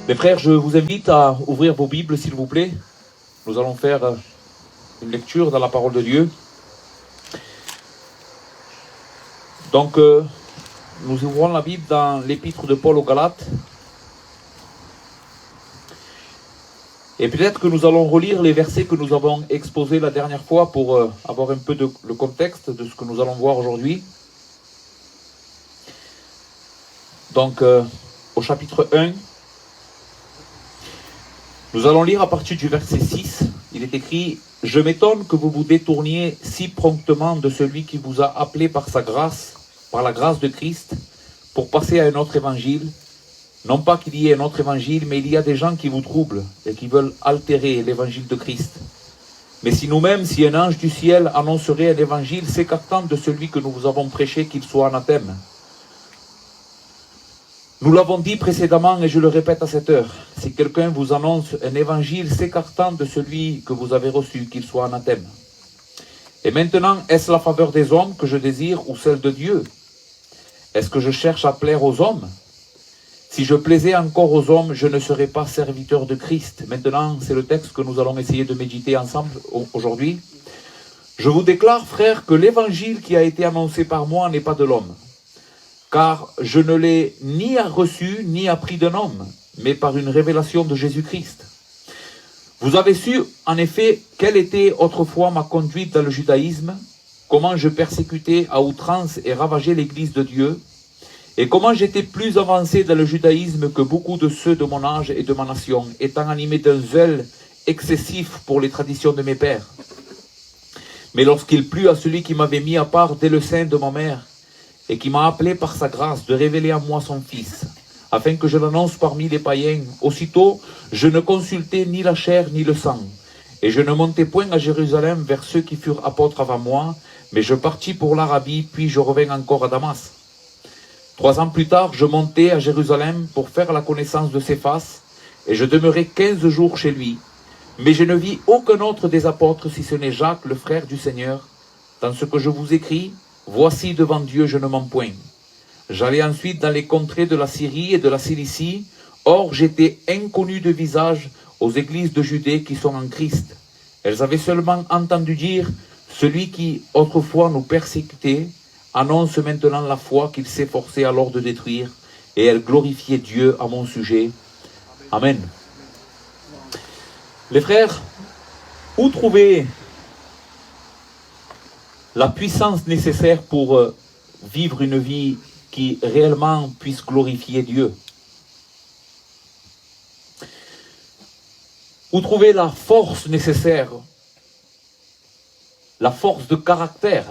Mes frères, je vous invite à ouvrir vos Bibles, s'il vous plaît. Nous allons faire une lecture dans la parole de Dieu. Donc, nous ouvrons la Bible dans l'épître de Paul aux Galates. Et peut-être que nous allons relire les versets que nous avons exposés la dernière fois pour avoir un peu le contexte de ce que nous allons voir aujourd'hui. Donc, au chapitre 1, nous allons lire à partir du verset 6. Il est écrit « Je m'étonne que vous vous détourniez si promptement de celui qui vous a appelé par sa grâce, par la grâce de Christ, pour passer à un autre évangile. Non pas qu'il y ait un autre évangile, mais il y a des gens qui vous troublent et qui veulent altérer l'évangile de Christ. Mais si nous-mêmes, si un ange du ciel annoncerait un évangile s'écartant de celui que nous vous avons prêché, qu'il soit anathème. Nous l'avons dit précédemment et je le répète à cette heure. Si quelqu'un vous annonce un évangile s'écartant de celui que vous avez reçu, qu'il soit anathème. Et maintenant, est-ce la faveur des hommes que je désire ou celle de Dieu? Est-ce que je cherche à plaire aux hommes? Si je plaisais encore aux hommes, je ne serais pas serviteur de Christ. Maintenant, c'est le texte que nous allons essayer de méditer ensemble aujourd'hui. Je vous déclare, frères, que l'évangile qui a été annoncé par moi n'est pas de l'homme. Car je ne l'ai ni reçu, ni appris d'un homme, mais par une révélation de Jésus-Christ. Vous avez su, en effet, quelle était autrefois ma conduite dans le judaïsme, comment je persécutais à outrance et ravageais l'Église de Dieu, et comment j'étais plus avancé dans le judaïsme que beaucoup de ceux de mon âge et de ma nation, étant animé d'un zèle excessif pour les traditions de mes pères. Mais lorsqu'il plut à celui qui m'avait mis à part dès le sein de ma mère, et qui m'a appelé par sa grâce de révéler à moi son Fils, afin que je l'annonce parmi les païens, aussitôt je ne consultai ni la chair ni le sang, et je ne montai point à Jérusalem vers ceux qui furent apôtres avant moi, mais je partis pour l'Arabie, puis je revins encore à Damas. 3 ans plus tard, je montai à Jérusalem pour faire la connaissance de Céphas, et je demeurai 15 jours chez lui, mais je ne vis aucun autre des apôtres si ce n'est Jacques, le frère du Seigneur. Dans ce que je vous écris, voici devant Dieu, je ne mens point. J'allai ensuite dans les contrées de la Syrie et de la Cilicie. Or, j'étais inconnu de visage aux églises de Judée qui sont en Christ. Elles avaient seulement entendu dire, celui qui autrefois nous persécutait annonce maintenant la foi qu'il s'efforçait alors de détruire, et elles glorifiaient Dieu à mon sujet. Amen. Les frères, où trouver la puissance nécessaire pour vivre une vie qui réellement puisse glorifier Dieu? Où trouver la force nécessaire, la force de caractère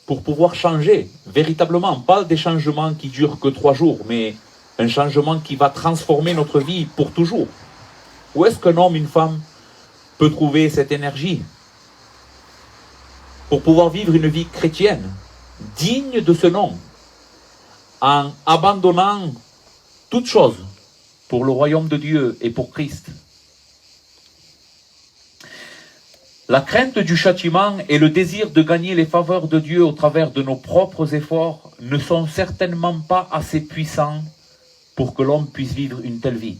pour pouvoir changer véritablement, pas des changements qui durent que 3 jours, mais un changement qui va transformer notre vie pour toujours? Où est-ce qu'un homme, une femme peut trouver cette énergie pour pouvoir vivre une vie chrétienne, digne de ce nom, en abandonnant toute chose pour le royaume de Dieu et pour Christ? La crainte du châtiment et le désir de gagner les faveurs de Dieu au travers de nos propres efforts ne sont certainement pas assez puissants pour que l'homme puisse vivre une telle vie.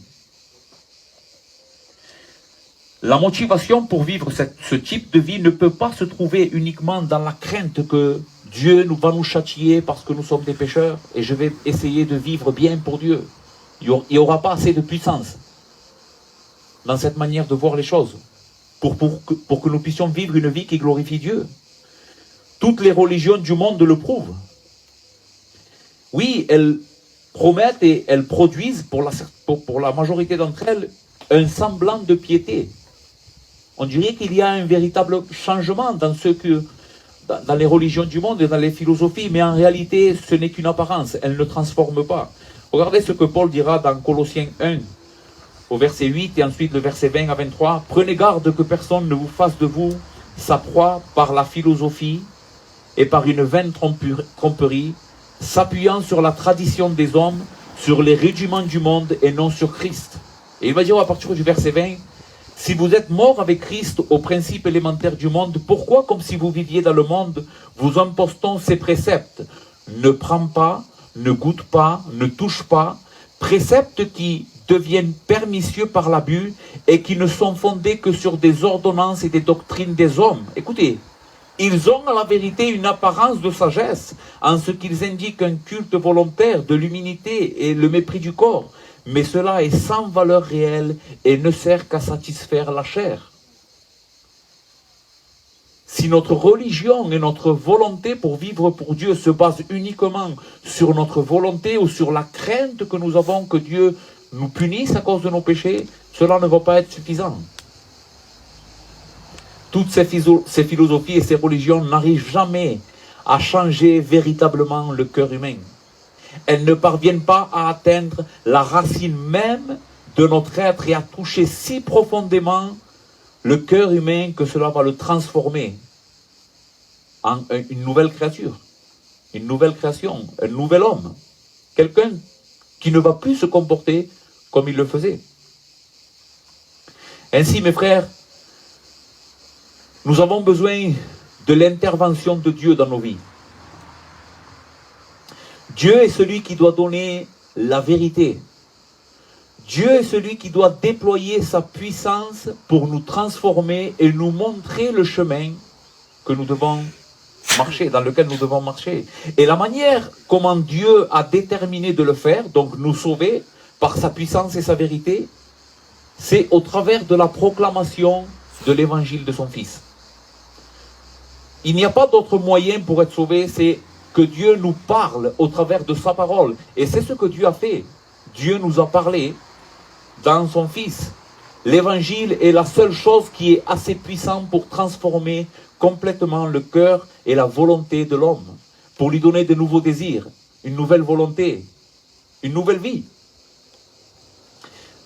La motivation pour vivre ce type de vie ne peut pas se trouver uniquement dans la crainte que Dieu va nous châtier parce que nous sommes des pécheurs et je vais essayer de vivre bien pour Dieu. Il n'y aura pas assez de puissance dans cette manière de voir les choses pour que nous puissions vivre une vie qui glorifie Dieu. Toutes les religions du monde le prouvent. Oui, elles promettent et elles produisent pour la majorité d'entre elles un semblant de piété. On dirait qu'il y a un véritable changement dans les religions du monde et dans les philosophies, mais en réalité, ce n'est qu'une apparence, elle ne transforme pas. Regardez ce que Paul dira dans Colossiens 1, au verset 8 et ensuite le verset 20 à 23. « Prenez garde que personne ne vous fasse de vous sa proie par la philosophie et par une vaine tromperie, s'appuyant sur la tradition des hommes, sur les rudiments du monde et non sur Christ. » Et il va dire à partir du verset 20, « Si vous êtes morts avec Christ aux principes élémentaires du monde, pourquoi, comme si vous viviez dans le monde, vous impostons ces préceptes? Ne prends pas, ne goûte pas, ne touche pas, préceptes qui, deviennent pernicieux par l'abus et qui ne sont fondés que sur des ordonnances et des doctrines des hommes. Écoutez, ils ont à la vérité une apparence de sagesse en ce qu'ils indiquent un culte volontaire de l'humilité et le mépris du corps, mais cela est sans valeur réelle et ne sert qu'à satisfaire la chair. Si notre religion et notre volonté pour vivre pour Dieu se basent uniquement sur notre volonté ou sur la crainte que nous avons que Dieu nous punisse à cause de nos péchés, cela ne va pas être suffisant. Toutes ces philosophies et ces religions n'arrivent jamais à changer véritablement le cœur humain. Elles ne parviennent pas à atteindre la racine même de notre être et à toucher si profondément le cœur humain que cela va le transformer en une nouvelle créature, une nouvelle création, un nouvel homme, quelqu'un qui ne va plus se comporter comme il le faisait. Ainsi, mes frères, nous avons besoin de l'intervention de Dieu dans nos vies. Dieu est celui qui doit donner la vérité. Dieu est celui qui doit déployer sa puissance pour nous transformer et nous montrer le chemin que nous devons marcher, dans lequel nous devons marcher. Et la manière comment Dieu a déterminé de le faire, donc nous sauver par sa puissance et sa vérité, c'est au travers de la proclamation de l'évangile de son Fils. Il n'y a pas d'autre moyen pour être sauvé, c'est que Dieu nous parle au travers de sa parole. Et c'est ce que Dieu a fait. Dieu nous a parlé dans son Fils. L'évangile est la seule chose qui est assez puissante pour transformer complètement le cœur et la volonté de l'homme, pour lui donner de nouveaux désirs, une nouvelle volonté, une nouvelle vie.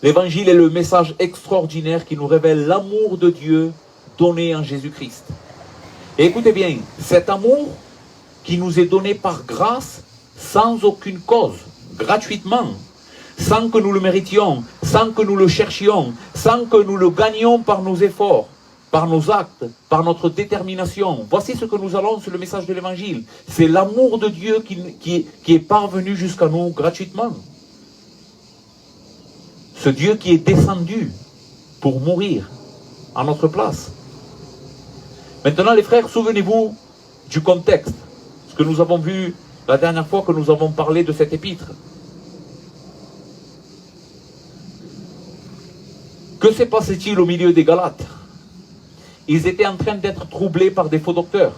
L'évangile est le message extraordinaire qui nous révèle l'amour de Dieu donné en Jésus-Christ. Et écoutez bien, cet amour qui nous est donné par grâce, sans aucune cause, gratuitement, sans que nous le méritions, sans que nous le cherchions, sans que nous le gagnions par nos efforts, par nos actes, par notre détermination. Voici ce que nous allons sur le message de l'évangile. C'est l'amour de Dieu qui est parvenu jusqu'à nous gratuitement. Ce Dieu qui est descendu pour mourir à notre place. Maintenant, les frères, souvenez-vous du contexte, ce que nous avons vu la dernière fois que nous avons parlé de cette épître. Que se passait-il au milieu des Galates? Ils étaient en train d'être troublés par des faux docteurs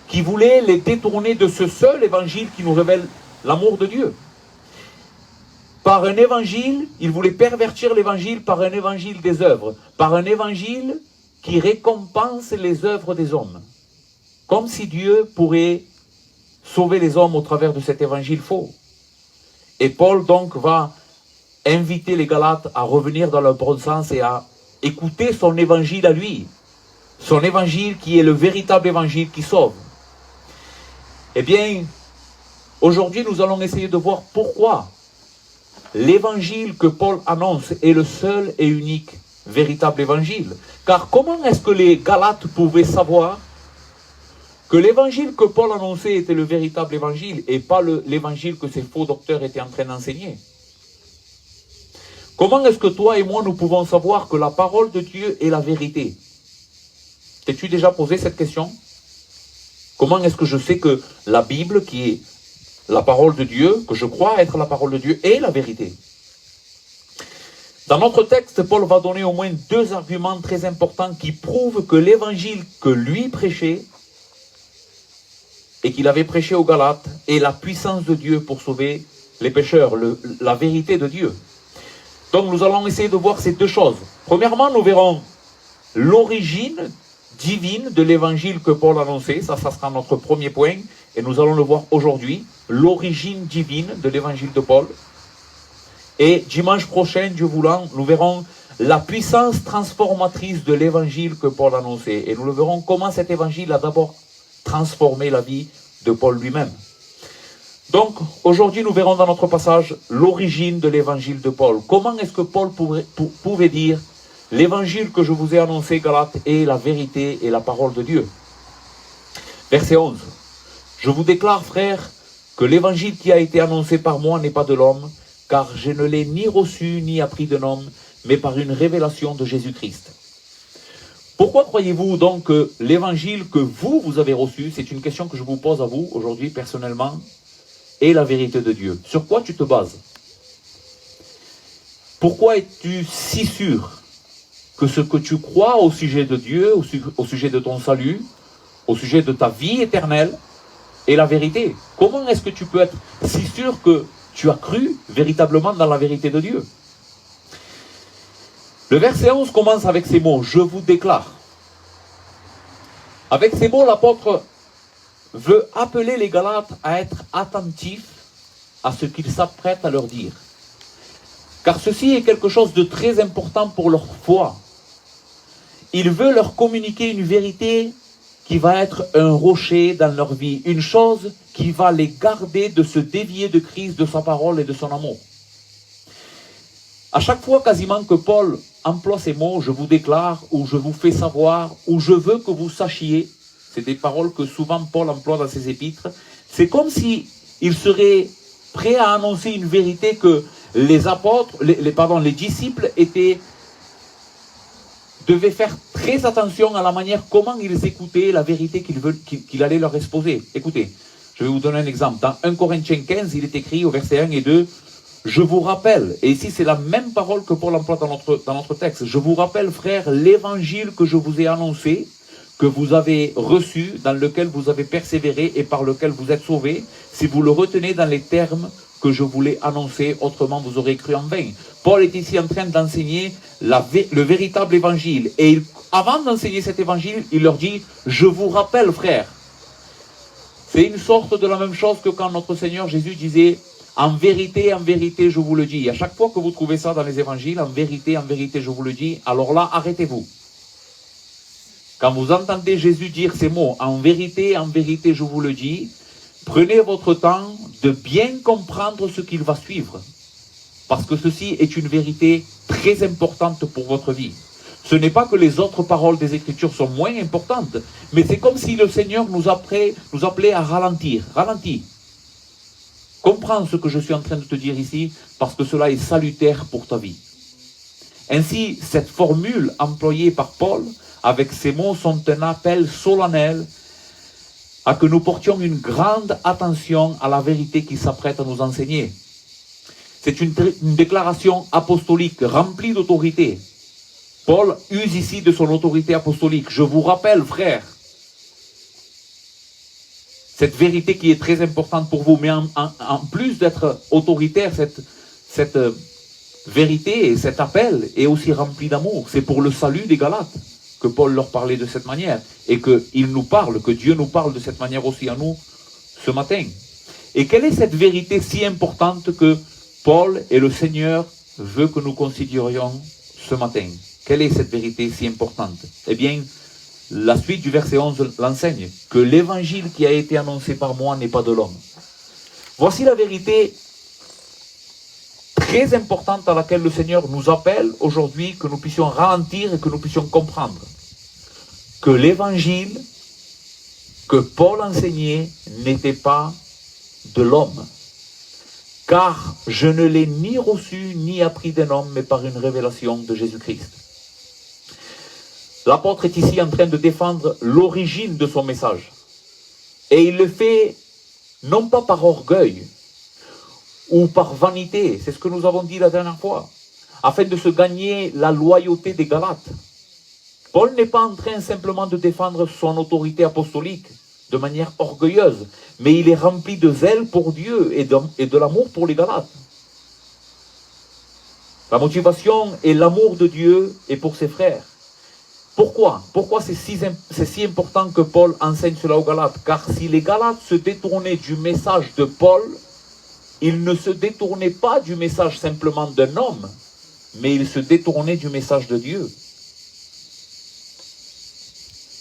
qui voulaient les détourner de ce seul évangile qui nous révèle l'amour de Dieu. Par un évangile, ils voulaient pervertir l'évangile par un évangile des œuvres, par un évangile qui récompense les œuvres des hommes. Comme si Dieu pourrait sauver les hommes au travers de cet évangile faux. Et Paul donc va inviter les Galates à revenir dans leur bon sens et à écouter son évangile à lui. Son évangile qui est le véritable évangile qui sauve. Eh bien, aujourd'hui nous allons essayer de voir pourquoi l'évangile que Paul annonce est le seul et unique véritable évangile. Car comment est-ce que les Galates pouvaient savoir que l'évangile que Paul annonçait était le véritable évangile et pas l'évangile que ces faux docteurs étaient en train d'enseigner? Comment est-ce que toi et moi nous pouvons savoir que la parole de Dieu est la vérité? T'es-tu déjà posé cette question? Comment est-ce que je sais que la Bible, qui est la parole de Dieu, que je crois être la parole de Dieu, est la vérité? Dans notre texte, Paul va donner au moins deux arguments très importants qui prouvent que l'évangile que lui prêchait et qu'il avait prêché aux Galates est la puissance de Dieu pour sauver les pécheurs, la vérité de Dieu. Donc nous allons essayer de voir ces deux choses. Premièrement, nous verrons l'origine divine de l'évangile que Paul annonçait. Ça sera notre premier point. Et nous allons le voir aujourd'hui. L'origine divine de l'évangile de Paul. Et dimanche prochain, Dieu voulant, nous verrons la puissance transformatrice de l'évangile que Paul annonçait. Et nous le verrons comment cet évangile a d'abord transformé la vie de Paul lui-même. Donc, aujourd'hui, nous verrons dans notre passage l'origine de l'évangile de Paul. Comment est-ce que Paul pouvait dire « L'évangile que je vous ai annoncé, Galates, est la vérité et la parole de Dieu ». Verset 11. « Je vous déclare, frères, que l'évangile qui a été annoncé par moi n'est pas de l'homme, car je ne l'ai ni reçu ni appris d'un homme, mais par une révélation de Jésus-Christ. Pourquoi croyez-vous donc que l'évangile que vous avez reçu, c'est une question que je vous pose à vous aujourd'hui personnellement, est la vérité de Dieu? Sur quoi tu te bases? Pourquoi es-tu si sûr que ce que tu crois au sujet de Dieu, au sujet de ton salut, au sujet de ta vie éternelle, est la vérité? Comment est-ce que tu peux être si sûr que tu as cru véritablement dans la vérité de Dieu? Le verset 11 commence avec ces mots, « Je vous déclare ». Avec ces mots, l'apôtre veut appeler les Galates à être attentifs à ce qu'il s'apprête à leur dire. Car ceci est quelque chose de très important pour leur foi. Il veut leur communiquer une vérité qui va être un rocher dans leur vie, une chose qui va les garder de se dévier de Christ, de sa parole et de son amour. À chaque fois quasiment que Paul emploie ces mots, je vous déclare, ou je vous fais savoir, ou je veux que vous sachiez, c'est des paroles que souvent Paul emploie dans ses épîtres, c'est comme s'il serait prêt à annoncer une vérité que les apôtres, les disciples devaient faire très attention à la manière comment ils écoutaient la vérité qu'il allait leur exposer. Écoutez, je vais vous donner un exemple. Dans 1 Corinthiens 15, il est écrit au verset 1 et 2, je vous rappelle, et ici c'est la même parole que Paul emploie dans notre texte, je vous rappelle, frères, l'évangile que je vous ai annoncé, que vous avez reçu, dans lequel vous avez persévéré et par lequel vous êtes sauvés, si vous le retenez dans les termes que je vous l'ai annoncé, autrement vous aurez cru en vain. Paul est ici en train d'enseigner le véritable évangile. Et avant d'enseigner cet évangile, il leur dit, je vous rappelle, frères. C'est une sorte de la même chose que quand notre Seigneur Jésus disait, en vérité, je vous le dis. À chaque fois que vous trouvez ça dans les évangiles, en vérité, je vous le dis, alors là, arrêtez-vous. Quand vous entendez Jésus dire ces mots, en vérité, je vous le dis, prenez votre temps de bien comprendre ce qu'il va suivre. Parce que ceci est une vérité très importante pour votre vie. Ce n'est pas que les autres paroles des Écritures sont moins importantes, mais c'est comme si le Seigneur nous appelait à ralentir. Ralentis. Comprends ce que je suis en train de te dire ici, parce que cela est salutaire pour ta vie. Ainsi, cette formule employée par Paul, avec ces mots, sont un appel solennel à que nous portions une grande attention à la vérité qu'il s'apprête à nous enseigner. C'est une déclaration apostolique remplie d'autorité. Paul use ici de son autorité apostolique. Je vous rappelle, frères, cette vérité qui est très importante pour vous, mais en plus d'être autoritaire, cette vérité et cet appel est aussi rempli d'amour. C'est pour le salut des Galates que Paul leur parlait de cette manière et qu'il nous parle, que Dieu nous parle de cette manière aussi à nous ce matin. Et quelle est cette vérité si importante que Paul et le Seigneur veut que nous considérions ce matin? Quelle est cette vérité si importante? Eh bien, la suite du verset 11 l'enseigne, que l'évangile qui a été annoncé par moi n'est pas de l'homme. Voici la vérité très importante à laquelle le Seigneur nous appelle aujourd'hui, que nous puissions ralentir et que nous puissions comprendre. Que l'évangile que Paul enseignait n'était pas de l'homme. Car je ne l'ai ni reçu ni appris d'un homme, mais par une révélation de Jésus-Christ. L'apôtre est ici en train de défendre l'origine de son message. Et il le fait non pas par orgueil ou par vanité, c'est ce que nous avons dit la dernière fois, afin de se gagner la loyauté des Galates. Paul n'est pas en train simplement de défendre son autorité apostolique de manière orgueilleuse, mais il est rempli de zèle pour Dieu et de l'amour pour les Galates. La motivation est l'amour de Dieu et pour ses frères. Pourquoi c'est si important que Paul enseigne cela aux Galates? Car si les Galates se détournaient du message de Paul, ils ne se détournaient pas du message simplement d'un homme, mais ils se détournaient du message de Dieu,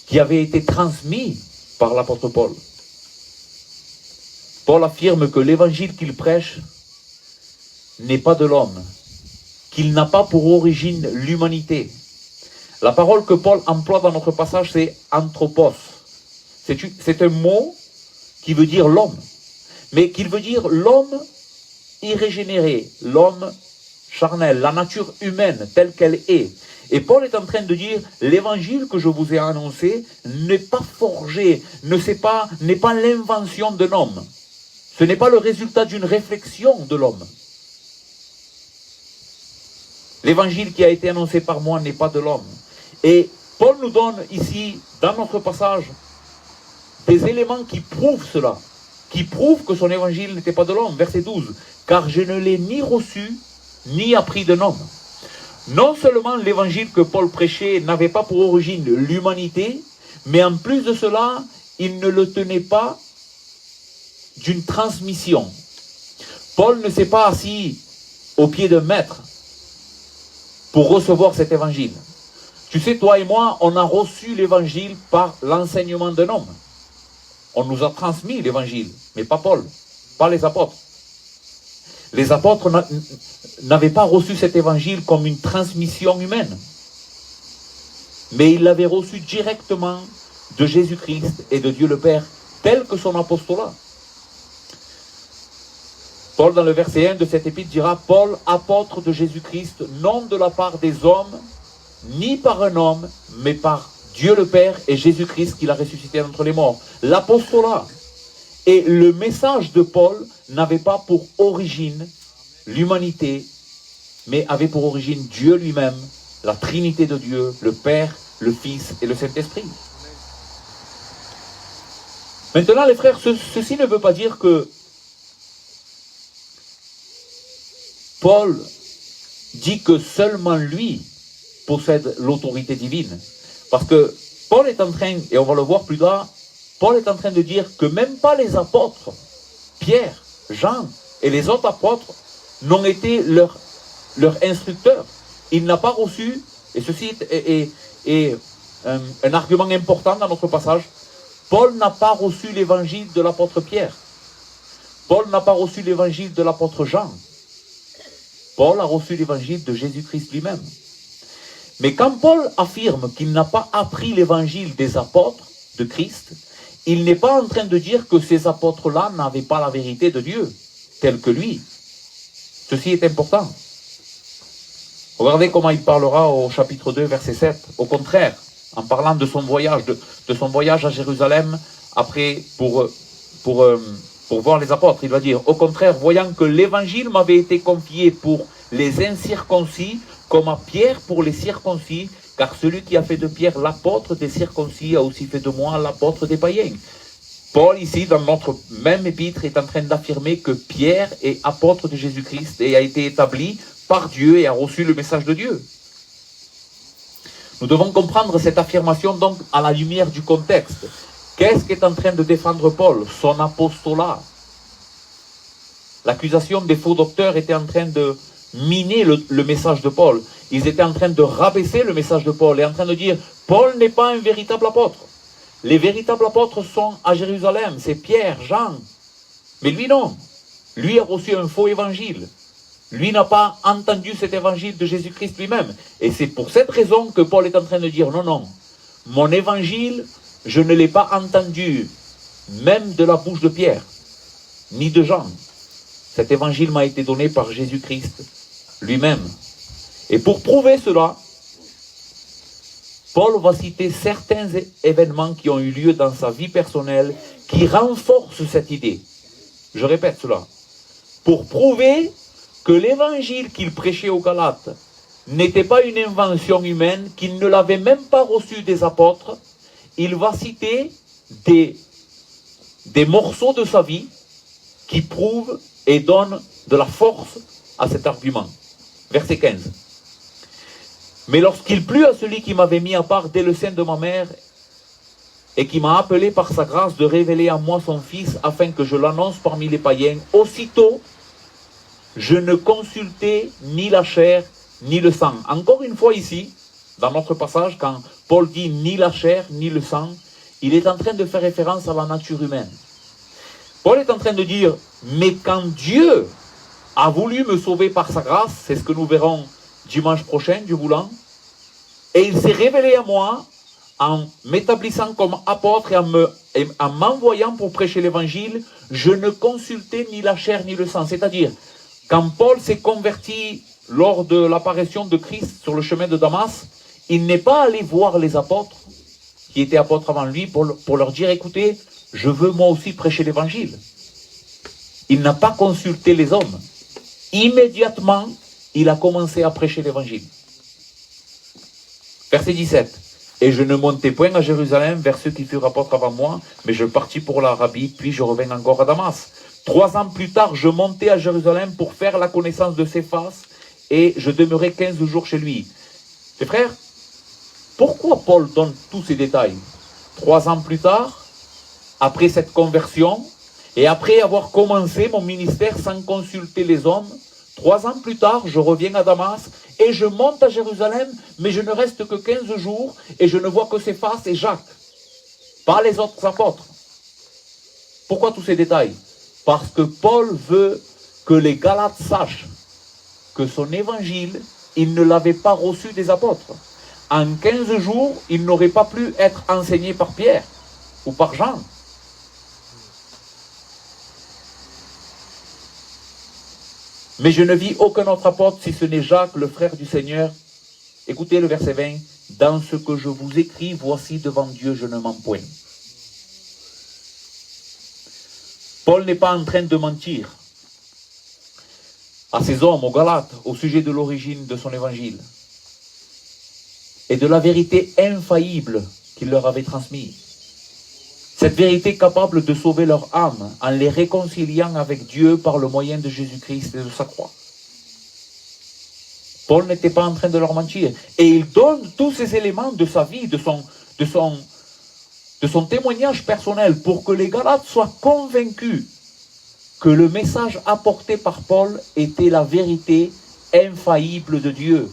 qui avait été transmis par l'apôtre Paul. Paul affirme que l'évangile qu'il prêche n'est pas de l'homme, qu'il n'a pas pour origine l'humanité. La parole que Paul emploie dans notre passage, c'est anthropos. C'est un mot qui veut dire l'homme, mais qui veut dire l'homme irrégénéré, l'homme charnel, la nature humaine telle qu'elle est. Et Paul est en train de dire, l'évangile que je vous ai annoncé n'est pas forgé, n'est pas l'invention d'un homme. Ce n'est pas le résultat d'une réflexion de l'homme. L'évangile qui a été annoncé par moi n'est pas de l'homme. Et Paul nous donne ici, dans notre passage, des éléments qui prouvent cela, qui prouvent que son évangile n'était pas de l'homme. Verset 12. Car je ne l'ai ni reçu, ni appris d'un homme. Non seulement l'évangile que Paul prêchait n'avait pas pour origine l'humanité, mais en plus de cela, il ne le tenait pas d'une transmission. Paul ne s'est pas assis au pied d'un maître pour recevoir cet évangile. Tu sais, toi et moi, on a reçu l'évangile par l'enseignement d'un homme. On nous a transmis l'évangile, mais pas Paul, pas les apôtres. Les apôtres n'avaient pas reçu cet évangile comme une transmission humaine, mais ils l'avaient reçu directement de Jésus-Christ et de Dieu le Père, tel que son apostolat. Paul, dans le verset 1 de cette épître, dira « Paul, apôtre de Jésus-Christ, non de la part des hommes, ni par un homme, mais par Dieu le Père et Jésus-Christ qui l'a ressuscité d'entre les morts. » L'apostolat et le message de Paul n'avaient pas pour origine l'humanité, mais avait pour origine Dieu lui-même, la Trinité de Dieu, le Père, le Fils et le Saint-Esprit. Maintenant, les frères, ceci ne veut pas dire que Paul dit que seulement lui possède l'autorité divine. Parce que Paul est en train, et on va le voir plus tard, Paul est en train de dire que même pas les apôtres, Pierre, Jean et les autres apôtres, n'ont été leur instructeur. Il n'a pas reçu, et ceci est un argument important dans notre passage, Paul n'a pas reçu l'évangile de l'apôtre Pierre. Paul n'a pas reçu l'évangile de l'apôtre Jean. Paul a reçu l'évangile de Jésus-Christ lui-même. Mais quand Paul affirme qu'il n'a pas appris l'évangile des apôtres de Christ, il n'est pas en train de dire que ces apôtres-là n'avaient pas la vérité de Dieu, telle que lui. Ceci est important. Regardez comment il parlera au chapitre 2, verset 7. Au contraire, en parlant de son voyage, de son voyage à Jérusalem, après pour voir les apôtres, il va dire, au contraire, voyant que l'évangile m'avait été confié pour les incirconcis, comme à Pierre pour les circoncis, car celui qui a fait de Pierre l'apôtre des circoncis a aussi fait de moi l'apôtre des païens. Paul, ici, dans notre même épître, est en train d'affirmer que Pierre est apôtre de Jésus-Christ et a été établi par Dieu et a reçu le message de Dieu. Nous devons comprendre cette affirmation donc à la lumière du contexte. Qu'est-ce qu'est en train de défendre Paul? Son apostolat. L'accusation des faux docteurs était en train de miner le message de Paul. Ils étaient en train de rabaisser le message de Paul et en train de dire Paul n'est pas un véritable apôtre. Les véritables apôtres sont à Jérusalem, c'est Pierre, Jean. Mais lui non. Lui a reçu un faux évangile. Lui n'a pas entendu cet évangile de Jésus-Christ lui-même. Et c'est pour cette raison que Paul est en train de dire non, non. Mon évangile, je ne l'ai pas entendu, même de la bouche de Pierre, ni de Jean. Cet évangile m'a été donné par Jésus-Christ lui-même. Et pour prouver cela, Paul va citer certains événements qui ont eu lieu dans sa vie personnelle qui renforcent cette idée. Je répète cela. Pour prouver que l'évangile qu'il prêchait aux Galates n'était pas une invention humaine, qu'il ne l'avait même pas reçu des apôtres, il va citer des morceaux de sa vie qui prouvent et donnent de la force à cet argument. Verset 15. Mais lorsqu'il plut à celui qui m'avait mis à part dès le sein de ma mère et qui m'a appelé par sa grâce de révéler à moi son Fils afin que je l'annonce parmi les païens, aussitôt je ne consultais ni la chair ni le sang. Encore une fois ici, dans notre passage, quand Paul dit ni la chair ni le sang, il est en train de faire référence à la nature humaine. Paul est en train de dire, mais quand Dieu a voulu me sauver par sa grâce, c'est ce que nous verrons dimanche prochain, Dieu voulant, et il s'est révélé à moi en m'établissant comme apôtre et en m'envoyant pour prêcher l'évangile, je ne consultais ni la chair ni le sang. C'est-à-dire, Quand Paul s'est converti lors de l'apparition de Christ sur le chemin de Damas, il n'est pas allé voir les apôtres qui étaient apôtres avant lui pour leur dire, écoutez, je veux moi aussi prêcher l'évangile. Il n'a pas consulté les hommes. Immédiatement, il a commencé à prêcher l'évangile. Verset 17. Et je ne montai point à Jérusalem vers ceux qui furent apôtres avant moi, mais je partis pour l'Arabie, puis je revins encore à Damas. 3 ans plus tard, je montai à Jérusalem pour faire la connaissance de Céphas, et je demeurai 15 jours chez lui. Mes frères, pourquoi Paul donne tous ces détails? 3 ans plus tard, après cette conversion, et après avoir commencé mon ministère sans consulter les hommes, 3 ans plus tard, je reviens à Damas et je monte à Jérusalem, mais je ne reste que 15 jours et je ne vois que Céphas et Jacques, pas les autres apôtres. Pourquoi tous ces détails? Parce que Paul veut que les Galates sachent que son évangile, il ne l'avait pas reçu des apôtres. En 15 jours, il n'aurait pas pu être enseigné par Pierre ou par Jean. Mais je ne vis aucun autre apôtre si ce n'est Jacques, le frère du Seigneur. Écoutez le verset 20. Dans ce que je vous écris, voici devant Dieu, je ne mens point. Paul n'est pas en train de mentir à ces hommes, aux Galates, au sujet de l'origine de son évangile et de la vérité infaillible qu'il leur avait transmise. Cette vérité capable de sauver leur âme en les réconciliant avec Dieu par le moyen de Jésus-Christ et de sa croix. Paul n'était pas en train de leur mentir. Et il donne tous ces éléments de sa vie, de son témoignage personnel pour que les Galates soient convaincus que le message apporté par Paul était la vérité infaillible de Dieu.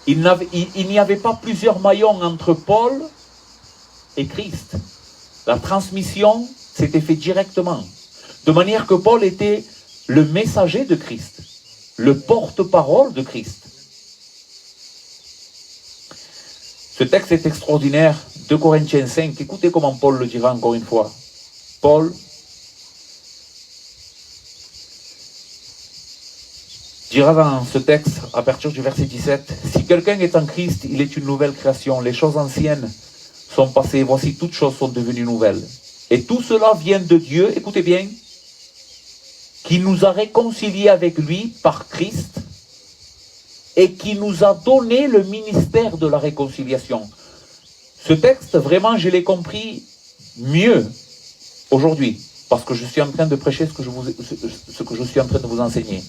Il n'y avait pas plusieurs maillons entre Paul et Christ. La transmission s'était faite directement. De manière que Paul était le messager de Christ, le porte-parole de Christ. Ce texte est extraordinaire, 2 Corinthiens 5. Écoutez comment Paul le dira encore une fois. Paul dira dans ce texte, à partir du verset 17, « Si quelqu'un est en Christ, il est une nouvelle création. Les choses anciennes sont passées, voici toutes choses sont devenues nouvelles. Et tout cela vient de Dieu, écoutez bien, qui nous a réconciliés avec lui par Christ et qui nous a donné le ministère de la réconciliation. » Ce texte, vraiment, je l'ai compris mieux aujourd'hui, parce que je suis en train de prêcher ce que je suis en train de vous enseigner.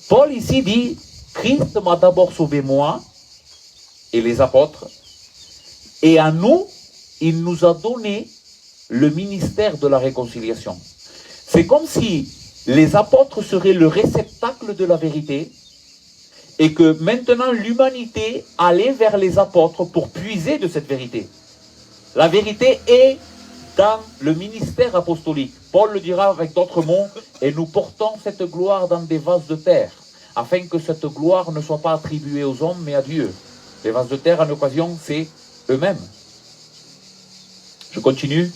Paul ici dit, Christ m'a d'abord sauvé moi et les apôtres, et à nous, il nous a donné le ministère de la réconciliation. C'est comme si les apôtres seraient le réceptacle de la vérité, et que maintenant l'humanité allait vers les apôtres pour puiser de cette vérité. La vérité est dans le ministère apostolique. Paul le dira avec d'autres mots, et nous portons cette gloire dans des vases de terre, afin que cette gloire ne soit pas attribuée aux hommes, mais à Dieu. Les vases de terre, en occasion, c'est eux-mêmes. Je continue.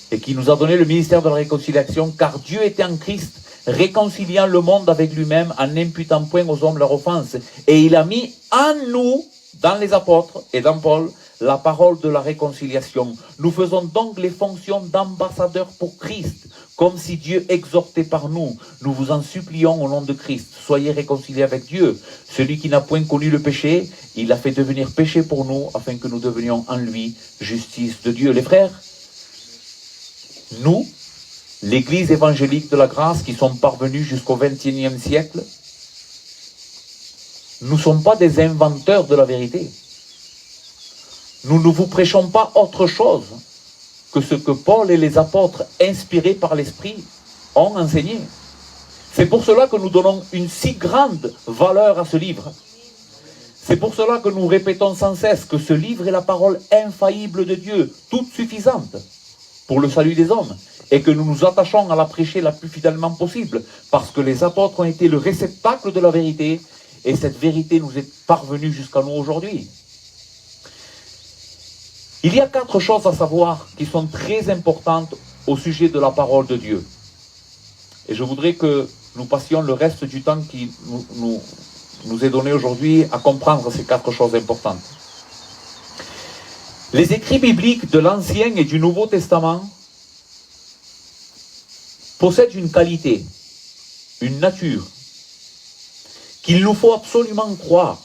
Et qui nous a donné le ministère de la réconciliation, car Dieu était en Christ, réconciliant le monde avec lui-même, en n'imputant point aux hommes leur offense. Et il a mis en nous, dans les apôtres et dans Paul, la parole de la réconciliation. Nous faisons donc les fonctions d'ambassadeurs pour Christ, comme si Dieu exhortait par nous. Nous vous en supplions au nom de Christ. Soyez réconciliés avec Dieu. Celui qui n'a point connu le péché, il l'a fait devenir péché pour nous, afin que nous devenions en lui justice de Dieu. Les frères, nous, l'Église évangélique de la grâce, qui sommes parvenus jusqu'au XXIe siècle, nous ne sommes pas des inventeurs de la vérité. Nous ne vous prêchons pas autre chose que ce que Paul et les apôtres, inspirés par l'Esprit, ont enseigné. C'est pour cela que nous donnons une si grande valeur à ce livre. C'est pour cela que nous répétons sans cesse que ce livre est la parole infaillible de Dieu, toute suffisante pour le salut des hommes, et que nous nous attachons à la prêcher la plus fidèlement possible, parce que les apôtres ont été le réceptacle de la vérité, et cette vérité nous est parvenue jusqu'à nous aujourd'hui. Il y a 4 choses à savoir qui sont très importantes au sujet de la parole de Dieu. et je voudrais que nous passions le reste du temps qui nous est donné aujourd'hui à comprendre ces 4 choses importantes. Les écrits bibliques de l'Ancien et du Nouveau Testament possèdent une qualité, une nature, qu'il nous faut absolument croire.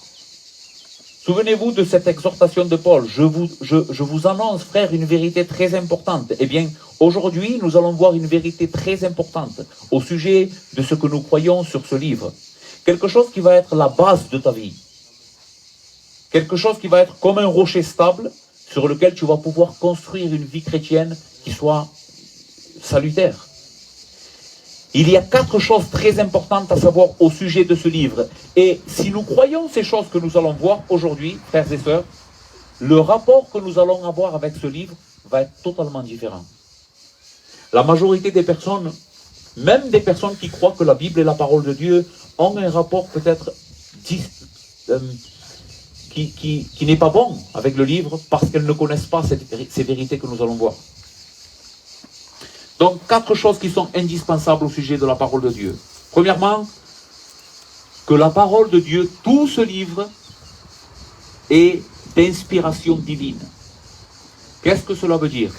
Souvenez-vous de cette exhortation de Paul. Je vous annonce, frères, une vérité très importante. Eh bien, aujourd'hui, nous allons voir une vérité très importante au sujet de ce que nous croyons sur ce livre. Quelque chose qui va être la base de ta vie. Quelque chose qui va être comme un rocher stable sur lequel tu vas pouvoir construire une vie chrétienne qui soit salutaire. Il y a 4 choses très importantes à savoir au sujet de ce livre. Et si nous croyons ces choses que nous allons voir aujourd'hui, frères et sœurs, le rapport que nous allons avoir avec ce livre va être totalement différent. La majorité des personnes, même des personnes qui croient que la Bible est la parole de Dieu, ont un rapport peut-être qui n'est pas bon avec le livre parce qu'elles ne connaissent pas ces vérités que nous allons voir. Donc, 4 choses qui sont indispensables au sujet de la parole de Dieu. Premièrement, que la parole de Dieu, tout ce livre, est d'inspiration divine. Qu'est-ce que cela veut dire?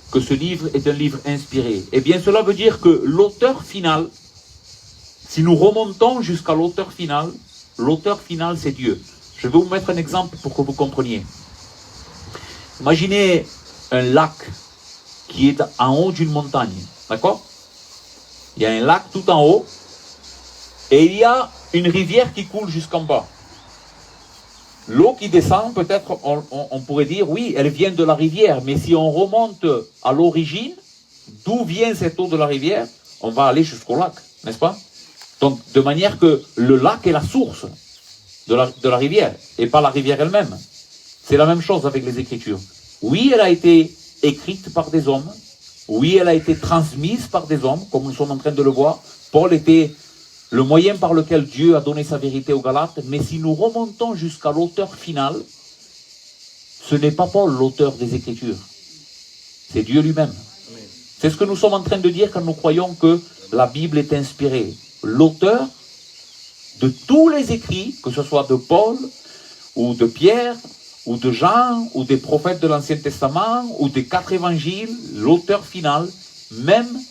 Que ce livre est un livre inspiré. Eh bien, cela veut dire que l'auteur final, si nous remontons jusqu'à l'auteur final c'est Dieu. Je vais vous mettre un exemple pour que vous compreniez. Imaginez un lac qui est en haut d'une montagne, d'accord? Il y a un lac tout en haut, et il y a une rivière qui coule jusqu'en bas. L'eau qui descend, peut-être, on pourrait dire, oui, elle vient de la rivière, mais si on remonte à l'origine, d'où vient cette eau de la rivière, on va aller jusqu'au lac, n'est-ce pas? Donc, de manière que le lac est la source de la rivière, et pas la rivière elle-même. C'est la même chose avec les Écritures. Oui, elle a été écrite par des hommes. Oui, elle a été transmise par des hommes, comme nous sommes en train de le voir. Paul était le moyen par lequel Dieu a donné sa vérité aux Galates. Mais si nous remontons jusqu'à l'auteur final, ce n'est pas Paul l'auteur des Écritures. C'est Dieu lui-même. C'est ce que nous sommes en train de dire quand nous croyons que la Bible est inspirée. L'auteur de tous les écrits, que ce soit de Paul ou de Pierre, ou de Jean, ou des prophètes de l'Ancien Testament, ou des 4 évangiles, l'auteur final, même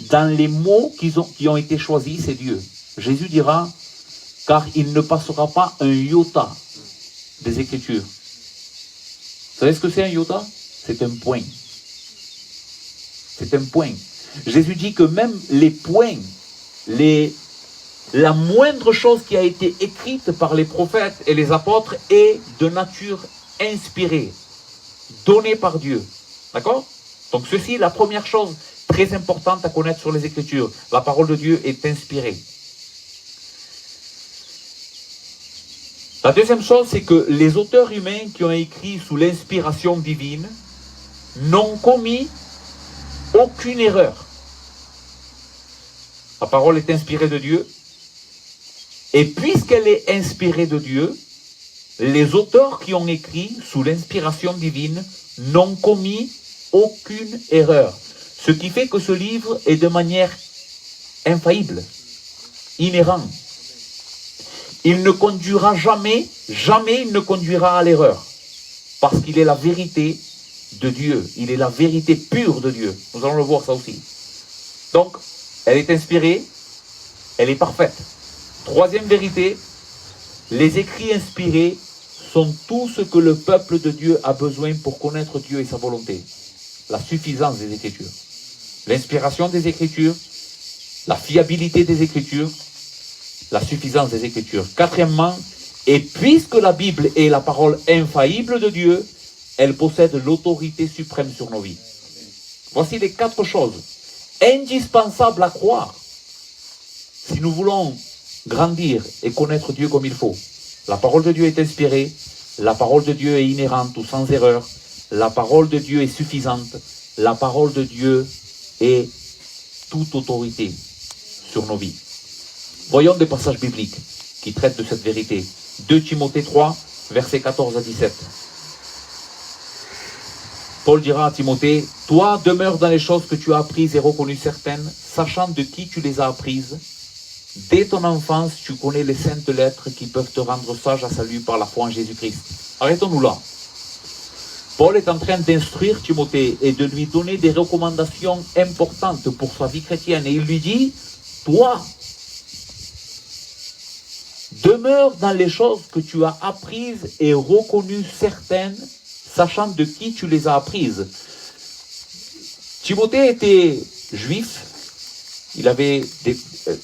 dans les mots qui ont été choisis, c'est Dieu. Jésus dira, car il ne passera pas un iota des Écritures. Vous savez ce que c'est un iota? C'est un point. C'est un point. Jésus dit que même les points, la moindre chose qui a été écrite par les prophètes et les apôtres est de nature inspirée, donnée par Dieu. D'accord? Donc ceci est la première chose très importante à connaître sur les Écritures. La parole de Dieu est inspirée. La deuxième chose, c'est que les auteurs humains qui ont écrit sous l'inspiration divine n'ont commis aucune erreur. La parole est inspirée de Dieu. Et puisqu'elle est inspirée de Dieu, les auteurs qui ont écrit sous l'inspiration divine n'ont commis aucune erreur. Ce qui fait que ce livre est de manière infaillible, inhérent. Il ne conduira jamais il ne conduira à l'erreur. Parce qu'il est la vérité de Dieu. Il est la vérité pure de Dieu. Nous allons le voir ça aussi. Donc, elle est inspirée, elle est parfaite. Troisième vérité, les écrits inspirés sont tout ce que le peuple de Dieu a besoin pour connaître Dieu et sa volonté. La suffisance des Écritures. L'inspiration des Écritures, la fiabilité des Écritures, la suffisance des Écritures. Quatrièmement, et puisque la Bible est la parole infaillible de Dieu, elle possède l'autorité suprême sur nos vies. Voici les 4 choses indispensables à croire si nous voulons grandir et connaître Dieu comme il faut. La parole de Dieu est inspirée, la parole de Dieu est inhérente ou sans erreur, la parole de Dieu est suffisante, la parole de Dieu est toute autorité sur nos vies. Voyons des passages bibliques qui traitent de cette vérité. 2 Timothée 3, versets 14 à 17. Paul dira à Timothée, toi demeure dans les choses que tu as apprises et reconnues certaines, sachant de qui tu les as apprises. Dès ton enfance, tu connais les saintes lettres qui peuvent te rendre sage à salut par la foi en Jésus-Christ. Arrêtons-nous là. Paul est en train d'instruire Timothée et de lui donner des recommandations importantes pour sa vie chrétienne. Et il lui dit, toi, demeure dans les choses que tu as apprises et reconnues certaines, sachant de qui tu les as apprises. Timothée était juif, il avait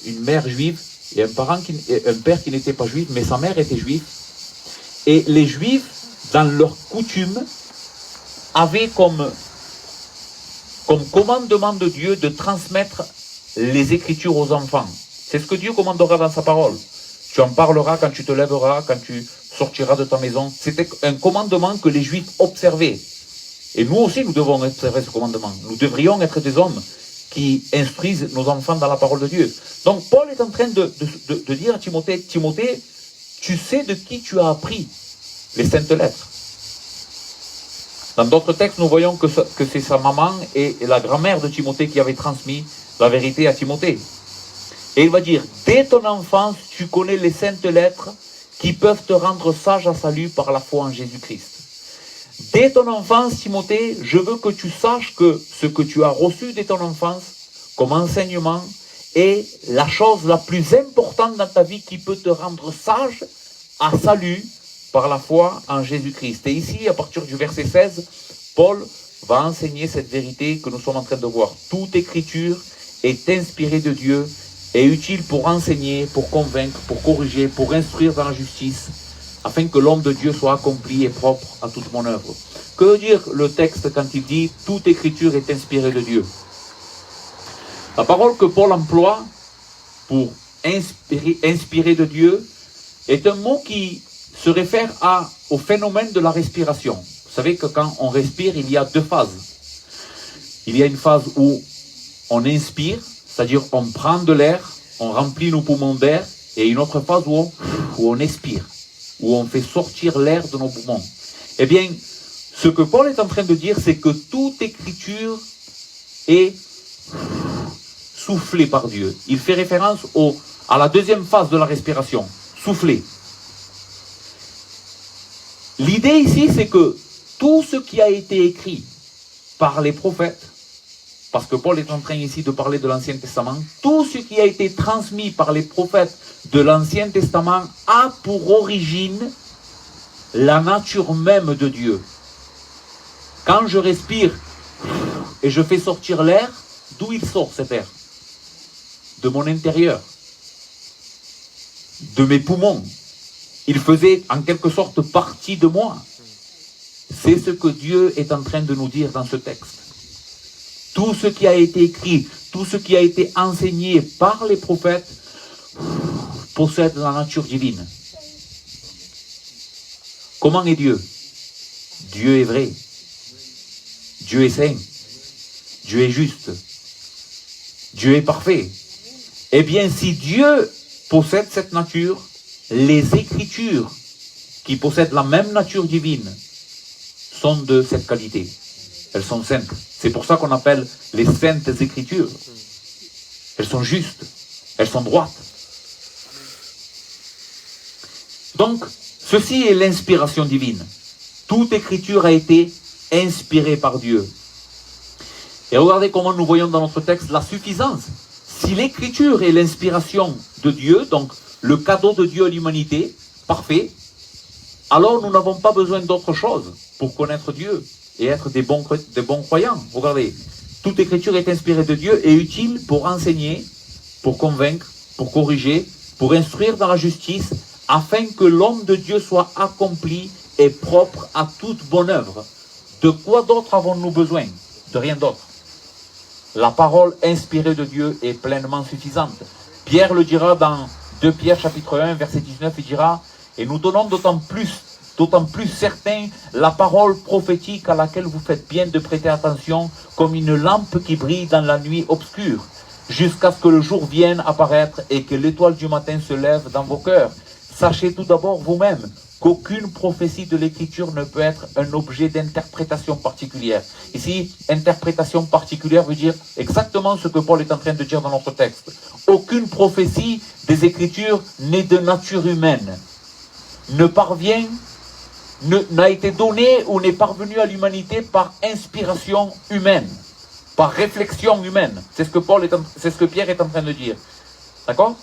une mère juive et un père qui n'était pas juif, mais sa mère était juive. Et les juifs, dans leur coutume, avaient comme commandement de Dieu de transmettre les Écritures aux enfants. C'est ce que Dieu commandera dans sa parole. Tu en parleras quand tu te lèveras, quand tu sortiras de ta maison. C'était un commandement que les Juifs observaient. Et nous aussi, nous devons observer ce commandement. Nous devrions être des hommes qui instruisent nos enfants dans la parole de Dieu. Donc, Paul est en train de dire à Timothée, Timothée, tu sais de qui tu as appris les saintes lettres. Dans d'autres textes, nous voyons que c'est sa maman et la grand-mère de Timothée qui avaient transmis la vérité à Timothée. Et il va dire, dès ton enfance, tu connais les saintes lettres qui peuvent te rendre sage à salut par la foi en Jésus-Christ. Dès ton enfance, Timothée, je veux que tu saches que ce que tu as reçu dès ton enfance, comme enseignement, est la chose la plus importante dans ta vie qui peut te rendre sage à salut par la foi en Jésus-Christ. Et ici, à partir du verset 16, Paul va enseigner cette vérité que nous sommes en train de voir. Toute écriture est inspirée de Dieu et utile pour enseigner, pour convaincre, pour corriger, pour instruire dans la justice, afin que l'homme de Dieu soit accompli et propre à toute bonne œuvre. Que veut dire le texte quand il dit « toute écriture est inspirée de Dieu » ? La parole que Paul emploie pour inspirer de Dieu est un mot qui se réfère au phénomène de la respiration. Vous savez que quand on respire, il y a deux phases. Il y a une phase où on inspire, c'est-à-dire on prend de l'air, on remplit nos poumons d'air, et une autre phase où on expire, où on fait sortir l'air de nos poumons. Eh bien, ce que Paul est en train de dire, c'est que toute écriture est soufflée par Dieu. Il fait référence à la deuxième phase de la respiration, souffler. L'idée ici, c'est que tout ce qui a été écrit par les prophètes, parce que Paul est en train ici de parler de l'Ancien Testament, tout ce qui a été transmis par les prophètes de l'Ancien Testament a pour origine la nature même de Dieu. Quand je respire et je fais sortir l'air, d'où il sort cet air? De mon intérieur, de mes poumons. Il faisait en quelque sorte partie de moi. C'est ce que Dieu est en train de nous dire dans ce texte. Tout ce qui a été écrit, tout ce qui a été enseigné par les prophètes possède la nature divine. Comment est Dieu? Dieu est vrai. Dieu est saint. Dieu est juste. Dieu est parfait. Eh bien, si Dieu possède cette nature, les Écritures qui possèdent la même nature divine sont de cette qualité. Elles sont saintes. C'est pour ça qu'on appelle les saintes Écritures. Elles sont justes. Elles sont droites. Donc, ceci est l'inspiration divine. Toute Écriture a été inspirée par Dieu. Et regardez comment nous voyons dans notre texte la suffisance. Si l'Écriture est l'inspiration de Dieu, donc le cadeau de Dieu à l'humanité, parfait, alors nous n'avons pas besoin d'autre chose pour connaître Dieu et être des bons croyants. Regardez, toute écriture est inspirée de Dieu et utile pour enseigner, pour convaincre, pour corriger, pour instruire dans la justice, afin que l'homme de Dieu soit accompli et propre à toute bonne œuvre. De quoi d'autre avons-nous besoin? De rien d'autre. La parole inspirée de Dieu est pleinement suffisante. Pierre le dira dans 2 Pierre chapitre 1, verset 19, il dira « Et nous donnons d'autant plus certain la parole prophétique à laquelle vous faites bien de prêter attention, comme une lampe qui brille dans la nuit obscure, jusqu'à ce que le jour vienne apparaître et que l'étoile du matin se lève dans vos cœurs. Sachez tout d'abord vous-même qu'aucune prophétie de l'Écriture ne peut être un objet d'interprétation particulière. Ici, interprétation particulière veut dire exactement ce que Paul est en train de dire dans notre texte. Aucune prophétie des Écritures n'est de nature humaine, n'a été donnée ou n'est parvenue à l'humanité par inspiration humaine, par réflexion humaine. C'est ce que Pierre est en train de dire. D'accord?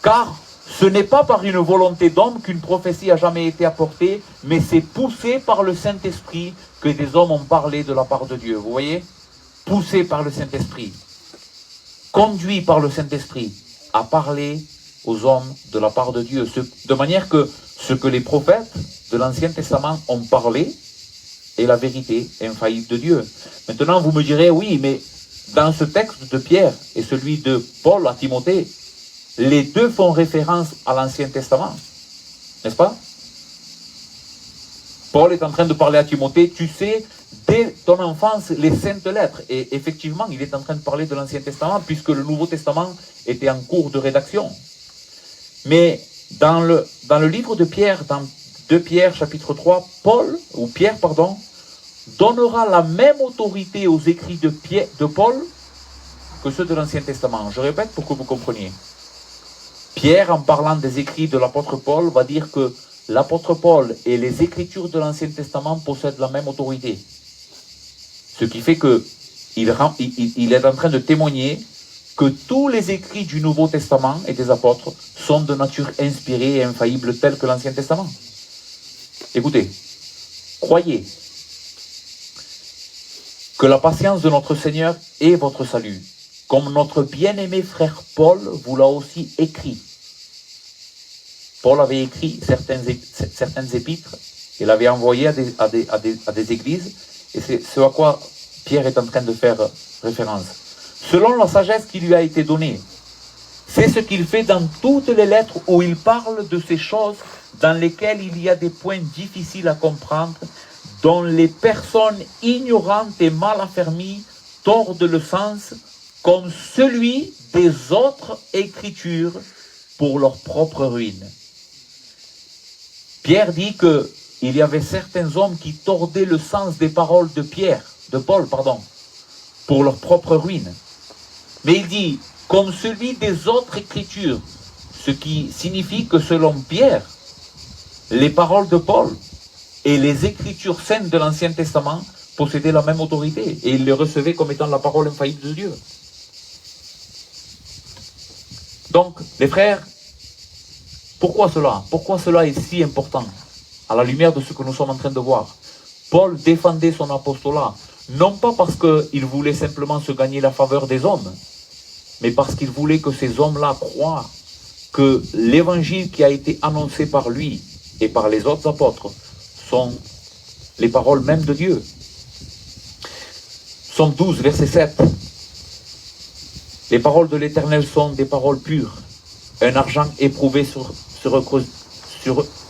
Car ce n'est pas par une volonté d'homme qu'une prophétie a jamais été apportée, mais c'est poussé par le Saint-Esprit que des hommes ont parlé de la part de Dieu. Vous voyez? Poussé par le Saint-Esprit, conduit par le Saint-Esprit à parler aux hommes de la part de Dieu. De manière que ce que les prophètes de l'Ancien Testament ont parlé est la vérité infaillible de Dieu. Maintenant, vous me direz, oui, mais dans ce texte de Pierre et celui de Paul à Timothée, les deux font référence à l'Ancien Testament, n'est-ce pas? Paul est en train de parler à Timothée, tu sais, dès ton enfance, les saintes lettres. Et effectivement, il est en train de parler de l'Ancien Testament, puisque le Nouveau Testament était en cours de rédaction. Mais dans le livre de Pierre, dans 2 Pierre chapitre 3, Pierre, donnera la même autorité aux écrits de Paul que ceux de l'Ancien Testament. Je répète pour que vous compreniez. Pierre, en parlant des écrits de l'apôtre Paul, va dire que l'apôtre Paul et les écritures de l'Ancien Testament possèdent la même autorité. Ce qui fait qu'il est en train de témoigner que tous les écrits du Nouveau Testament et des apôtres sont de nature inspirée et infaillible tels que l'Ancien Testament. Écoutez, croyez que la patience de notre Seigneur est votre salut, comme notre bien-aimé frère Paul vous l'a aussi écrit. Paul avait écrit certaines épîtres, il avait envoyé à des églises, et c'est ce à quoi Pierre est en train de faire référence. Selon la sagesse qui lui a été donnée, c'est ce qu'il fait dans toutes les lettres où il parle de ces choses dans lesquelles il y a des points difficiles à comprendre, dont les personnes ignorantes et mal affermies tordent le sens, comme celui des autres écritures pour leur propre ruine. Pierre dit qu'il y avait certains hommes qui tordaient le sens des paroles de Paul, pour leur propre ruine. Mais il dit, comme celui des autres écritures, ce qui signifie que selon Pierre, les paroles de Paul et les écritures saintes de l'Ancien Testament possédaient la même autorité et il les recevait comme étant la parole infaillible de Dieu. Donc, les frères, pourquoi cela? Pourquoi cela est si important à la lumière de ce que nous sommes en train de voir? Paul défendait son apostolat, non pas parce qu'il voulait simplement se gagner la faveur des hommes, mais parce qu'il voulait que ces hommes-là croient que l'évangile qui a été annoncé par lui et par les autres apôtres sont les paroles mêmes de Dieu. Psaume 12, verset 7. Les paroles de l'Éternel sont des paroles pures, un argent éprouvé sur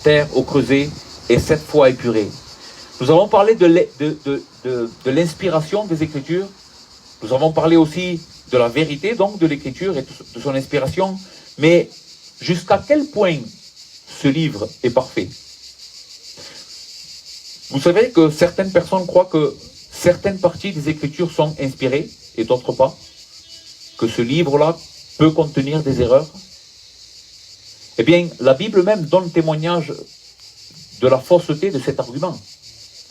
terre au creuset et 7 fois épuré. Nous avons parlé de l'inspiration des Écritures. Nous avons parlé aussi de la vérité donc de l'Écriture et de son inspiration. Mais jusqu'à quel point ce livre est parfait? Vous savez que certaines personnes croient que certaines parties des Écritures sont inspirées et d'autres pas. Que ce livre-là peut contenir des erreurs. Eh bien, la Bible même donne témoignage de la fausseté de cet argument.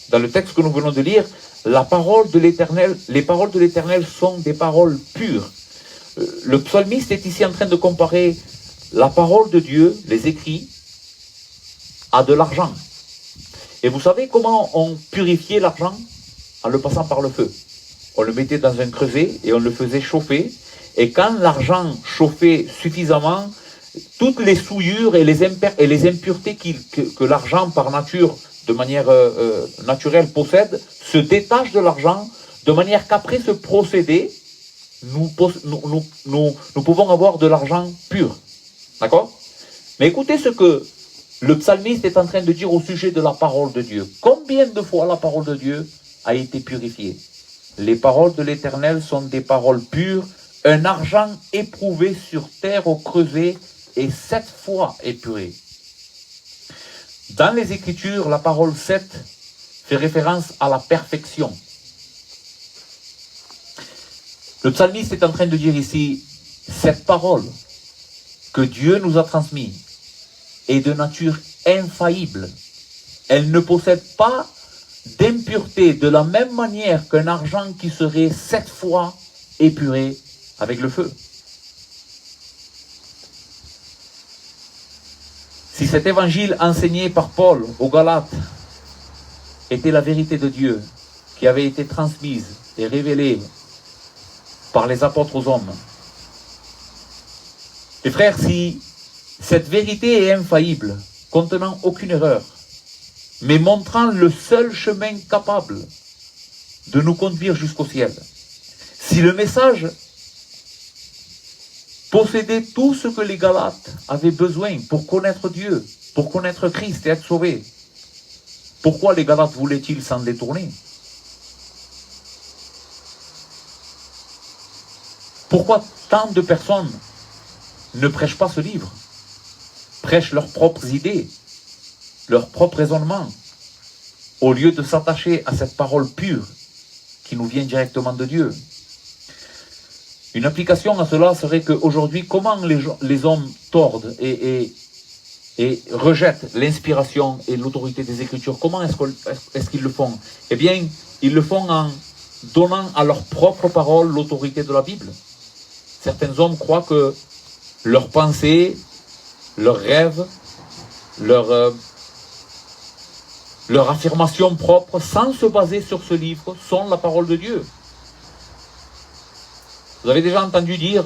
Dans le texte que nous venons de lire, les paroles de l'Éternel sont des paroles pures. Le psalmiste est ici en train de comparer la parole de Dieu, les écrits, à de l'argent. Et vous savez comment on purifiait l'argent? En le passant par le feu. On le mettait dans un creuset et on le faisait chauffer. Et quand l'argent chauffait suffisamment, toutes les souillures et les impuretés que l'argent par nature, de manière naturelle, possède, se détachent de l'argent, de manière qu'après ce procédé, nous pouvons avoir de l'argent pur. D'accord? Mais écoutez ce que le psalmiste est en train de dire au sujet de la parole de Dieu. Combien de fois la parole de Dieu a été purifiée? Les paroles de l'Éternel sont des paroles pures, un argent éprouvé sur terre au creuset et 7 fois épuré. Dans les Écritures, la parole 7 fait référence à la perfection. Le psalmiste est en train de dire ici, cette parole que Dieu nous a transmise est de nature infaillible. Elle ne possède pas d'impureté de la même manière qu'un argent qui serait 7 fois épuré avec le feu. Si cet évangile enseigné par Paul aux Galates était la vérité de Dieu qui avait été transmise et révélée par les apôtres aux hommes, les frères, si cette vérité est infaillible, contenant aucune erreur, mais montrant le seul chemin capable de nous conduire jusqu'au ciel, si le message possédait tout ce que les Galates avaient besoin pour connaître Dieu, pour connaître Christ et être sauvés, pourquoi les Galates voulaient-ils s'en détourner? Pourquoi tant de personnes ne prêchent pas ce livre, prêchent leurs propres idées, leurs propres raisonnements, au lieu de s'attacher à cette parole pure qui nous vient directement de Dieu? Une application à cela serait qu'aujourd'hui, comment les hommes tordent et rejettent l'inspiration et l'autorité des Écritures? Comment est-ce qu'ils le font? Eh bien, ils le font en donnant à leur propre parole l'autorité de la Bible. Certains hommes croient que leurs pensées, leurs rêves, leurs affirmations propres, sans se baser sur ce livre, sont la parole de Dieu. Vous avez déjà entendu dire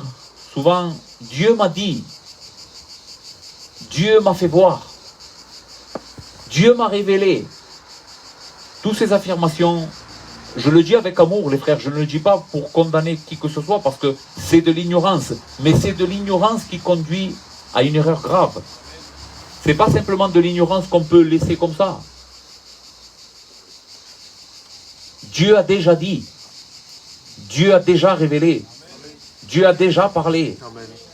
souvent, Dieu m'a dit, Dieu m'a fait voir, Dieu m'a révélé. Toutes ces affirmations, je le dis avec amour les frères, je ne le dis pas pour condamner qui que ce soit parce que c'est de l'ignorance, mais c'est de l'ignorance qui conduit à une erreur grave. C'est pas simplement de l'ignorance qu'on peut laisser comme ça. Dieu a déjà dit, Dieu a déjà révélé, Dieu a déjà parlé.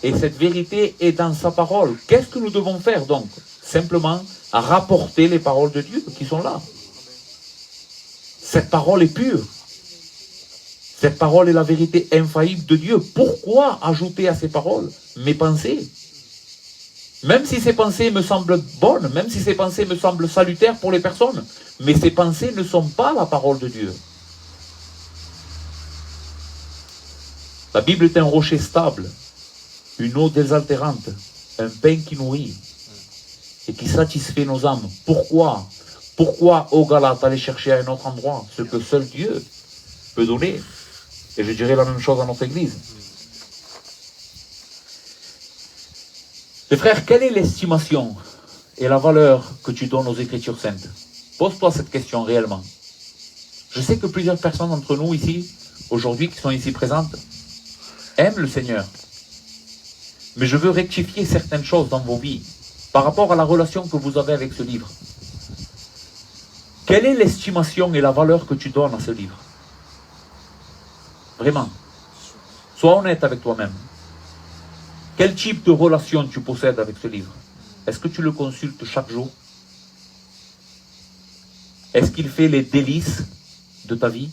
Et cette vérité est dans sa parole. Qu'est-ce que nous devons faire donc? Simplement rapporter les paroles de Dieu qui sont là. Cette parole est pure. Cette parole est la vérité infaillible de Dieu. Pourquoi ajouter à ces paroles mes pensées? Même si ces pensées me semblent bonnes, même si ces pensées me semblent salutaires pour les personnes, mais ces pensées ne sont pas la parole de Dieu. La Bible est un rocher stable, une eau désaltérante, un pain qui nourrit et qui satisfait nos âmes. Pourquoi? Pourquoi, ô Galates, aller chercher à un autre endroit ce que seul Dieu peut donner? Et je dirais la même chose à notre Église. Les frères, quelle est l'estimation et la valeur que tu donnes aux Écritures saintes? Pose-toi cette question réellement. Je sais que plusieurs personnes d'entre nous ici, aujourd'hui, qui sont ici présentes, aiment le Seigneur. Mais je veux rectifier certaines choses dans vos vies par rapport à la relation que vous avez avec ce livre. Quelle est l'estimation et la valeur que tu donnes à ce livre? Vraiment. Sois honnête avec toi-même. Quel type de relation tu possèdes avec ce livre? Est-ce que tu le consultes chaque jour? Est-ce qu'il fait les délices de ta vie?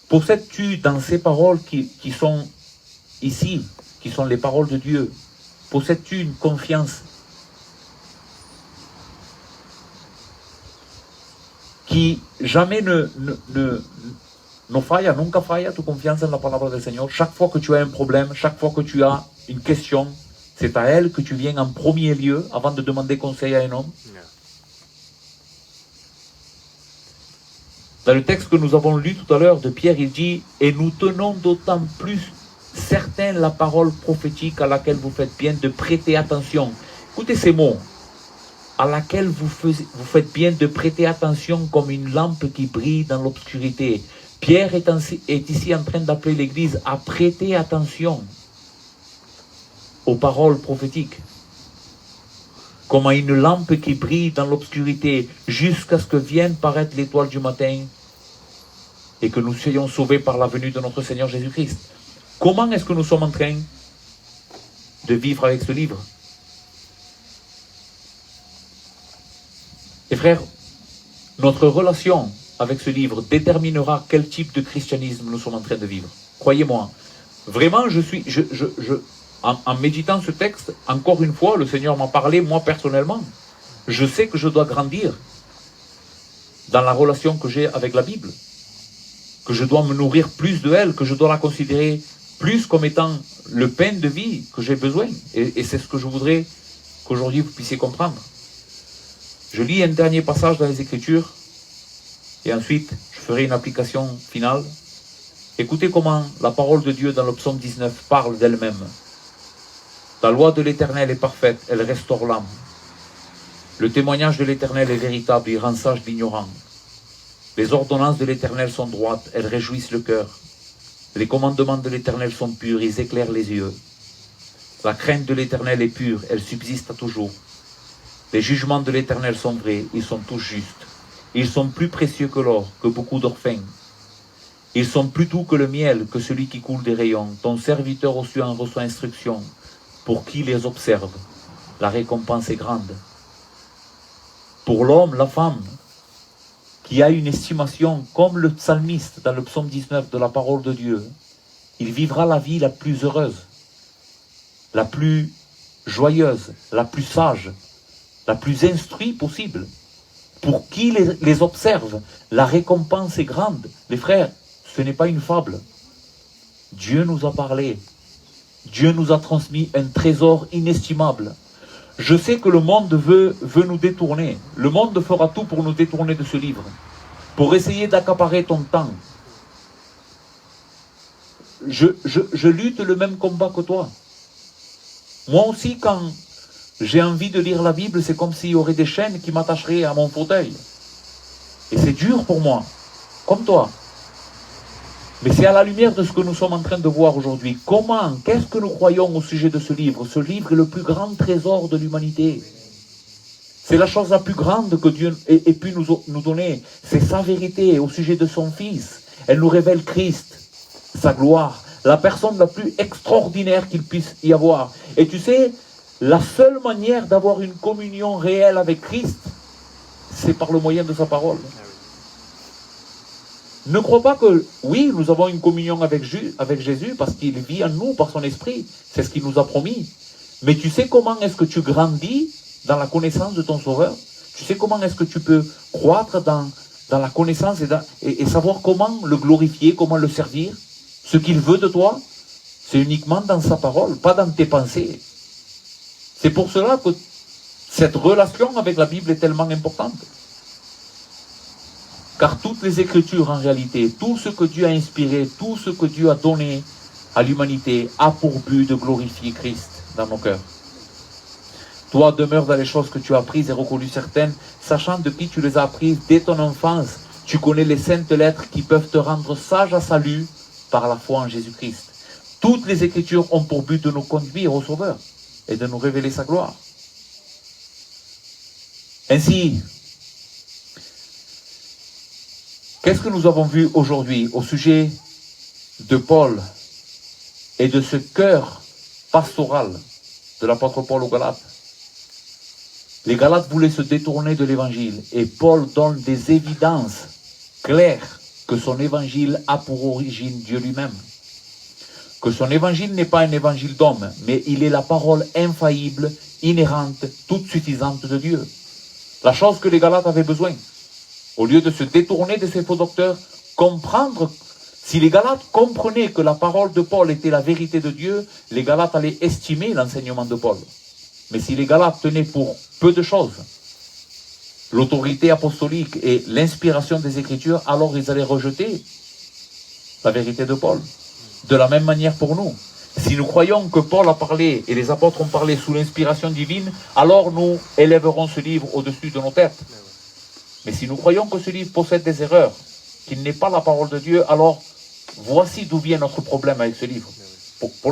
Possèdes-tu dans ces paroles qui sont ici, qui sont les paroles de Dieu, possèdes-tu une confiance qui jamais no falla, nunca falla tu confianza en la palabra del Seigneur? Chaque fois que tu as un problème, chaque fois que tu as une question, c'est à elle que tu viens en premier lieu avant de demander conseil à un homme. Dans le texte que nous avons lu tout à l'heure de Pierre, il dit « Et nous tenons d'autant plus certains la parole prophétique à laquelle vous faites bien de prêter attention. » Écoutez ces mots. À laquelle vous faites bien de prêter attention comme une lampe qui brille dans l'obscurité. Pierre est ici en train d'appeler l'Église à prêter attention aux paroles prophétiques. Comme à une lampe qui brille dans l'obscurité jusqu'à ce que vienne paraître l'étoile du matin et que nous soyons sauvés par la venue de notre Seigneur Jésus-Christ. Comment est-ce que nous sommes en train de vivre avec ce livre? frères, notre relation avec ce livre déterminera quel type de christianisme nous sommes en train de vivre. Croyez-moi. Vraiment, en méditant ce texte, encore une fois, le Seigneur m'a parlé, moi personnellement. Je sais que je dois grandir dans la relation que j'ai avec la Bible, que je dois me nourrir plus de elle, que je dois la considérer plus comme étant le pain de vie que j'ai besoin. Et c'est ce que je voudrais qu'aujourd'hui vous puissiez comprendre. Je lis un dernier passage dans les Écritures, et ensuite je ferai une application finale. Écoutez comment la parole de Dieu dans le psaume 19 parle d'elle-même. La loi de l'Éternel est parfaite, elle restaure l'âme. Le témoignage de l'Éternel est véritable, il rend sage l'ignorant. Les ordonnances de l'Éternel sont droites, elles réjouissent le cœur. Les commandements de l'Éternel sont purs, ils éclairent les yeux. La crainte de l'Éternel est pure, elle subsiste à toujours. Les jugements de l'Éternel sont vrais, ils sont tous justes. Ils sont plus précieux que l'or, que beaucoup d'orphins. Ils sont plus doux que le miel, que celui qui coule des rayons. Ton serviteur au en reçoit instruction. Pour qui les observe, la récompense est grande. Pour l'homme, la femme, qui a une estimation comme le psalmiste dans le psaume 19 de la parole de Dieu, il vivra la vie la plus heureuse, la plus joyeuse, la plus sage, la plus instruite possible. Pour qui les observe, la récompense est grande. Les frères, ce n'est pas une fable. Dieu nous a parlé. Dieu nous a transmis un trésor inestimable. Je sais que le monde veut nous détourner. Le monde fera tout pour nous détourner de ce livre, pour essayer d'accaparer ton temps. Je lutte le même combat que toi. Moi aussi, quand j'ai envie de lire la Bible, c'est comme s'il y aurait des chaînes qui m'attacheraient à mon fauteuil. Et c'est dur pour moi, comme toi. Mais c'est à la lumière de ce que nous sommes en train de voir aujourd'hui. Comment, qu'est-ce que nous croyons au sujet de ce livre? Ce livre est le plus grand trésor de l'humanité. C'est la chose la plus grande que Dieu ait pu nous donner. C'est sa vérité au sujet de son Fils. Elle nous révèle Christ, sa gloire, la personne la plus extraordinaire qu'il puisse y avoir. Et tu sais, la seule manière d'avoir une communion réelle avec Christ, c'est par le moyen de sa parole. Ne crois pas que, oui, nous avons une communion avec Jésus parce qu'il vit en nous par son esprit. C'est ce qu'il nous a promis. Mais tu sais comment est-ce que tu grandis dans la connaissance de ton Sauveur? Tu sais comment est-ce que tu peux croître dans la connaissance et savoir comment le glorifier, comment le servir? Ce qu'il veut de toi, c'est uniquement dans sa parole, pas dans tes pensées. C'est pour cela que cette relation avec la Bible est tellement importante. Car toutes les Écritures, en réalité, tout ce que Dieu a inspiré, tout ce que Dieu a donné à l'humanité, a pour but de glorifier Christ dans nos cœurs. Toi, demeure dans les choses que tu as apprises et reconnues certaines, sachant de qui tu les as apprises dès ton enfance. Tu connais les saintes lettres qui peuvent te rendre sage à salut par la foi en Jésus-Christ. Toutes les Écritures ont pour but de nous conduire au Sauveur et de nous révéler sa gloire. Ainsi, qu'est-ce que nous avons vu aujourd'hui au sujet de Paul et de ce cœur pastoral de l'apôtre Paul aux Galates? Les Galates voulaient se détourner de l'évangile et Paul donne des évidences claires que son évangile a pour origine Dieu lui-même. Que son évangile n'est pas un évangile d'homme, mais il est la parole infaillible, inhérente, toute suffisante de Dieu. La chose que les Galates avaient besoin. Au lieu de se détourner de ces faux docteurs, comprendre, si les Galates comprenaient que la parole de Paul était la vérité de Dieu, les Galates allaient estimer l'enseignement de Paul. Mais si les Galates tenaient pour peu de choses l'autorité apostolique et l'inspiration des Écritures, alors ils allaient rejeter la vérité de Paul. De la même manière pour nous. Si nous croyons que Paul a parlé et les apôtres ont parlé sous l'inspiration divine, alors nous élèverons ce livre au-dessus de nos têtes. Mais si nous croyons que ce livre possède des erreurs, qu'il n'est pas la parole de Dieu, alors voici d'où vient notre problème avec ce livre.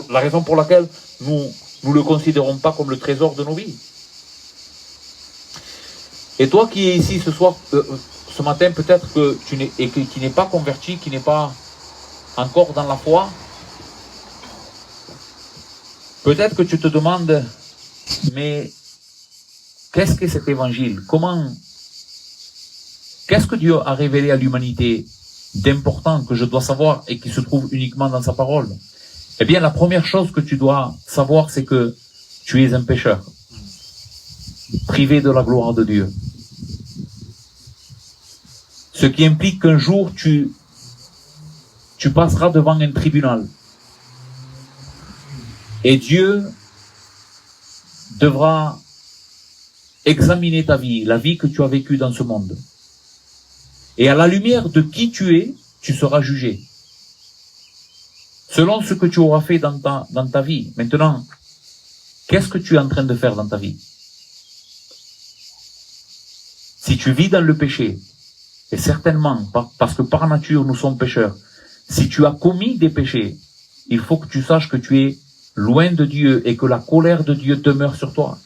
La raison pour laquelle nous ne le considérons pas comme le trésor de nos vies. Et toi qui es ici ce soir, ce matin, peut-être que qui n'est pas converti, qui n'est pas encore dans la foi, peut-être que tu te demandes, mais qu'est-ce que cet évangile? Comment Qu'est-ce que Dieu a révélé à l'humanité d'important que je dois savoir et qui se trouve uniquement dans sa parole? Eh bien, la première chose que tu dois savoir, c'est que tu es un pécheur, privé de la gloire de Dieu. Ce qui implique qu'un jour, tu passeras devant un tribunal. Et Dieu devra examiner ta vie, la vie que tu as vécue dans ce monde. Et à la lumière de qui tu es, tu seras jugé. Selon ce que tu auras fait dans ta vie. Maintenant, qu'est-ce que tu es en train de faire dans ta vie? Si tu vis dans le péché, et certainement, parce que par nature nous sommes pécheurs, si tu as commis des péchés, il faut que tu saches que tu es loin de Dieu et que la colère de Dieu demeure sur toi.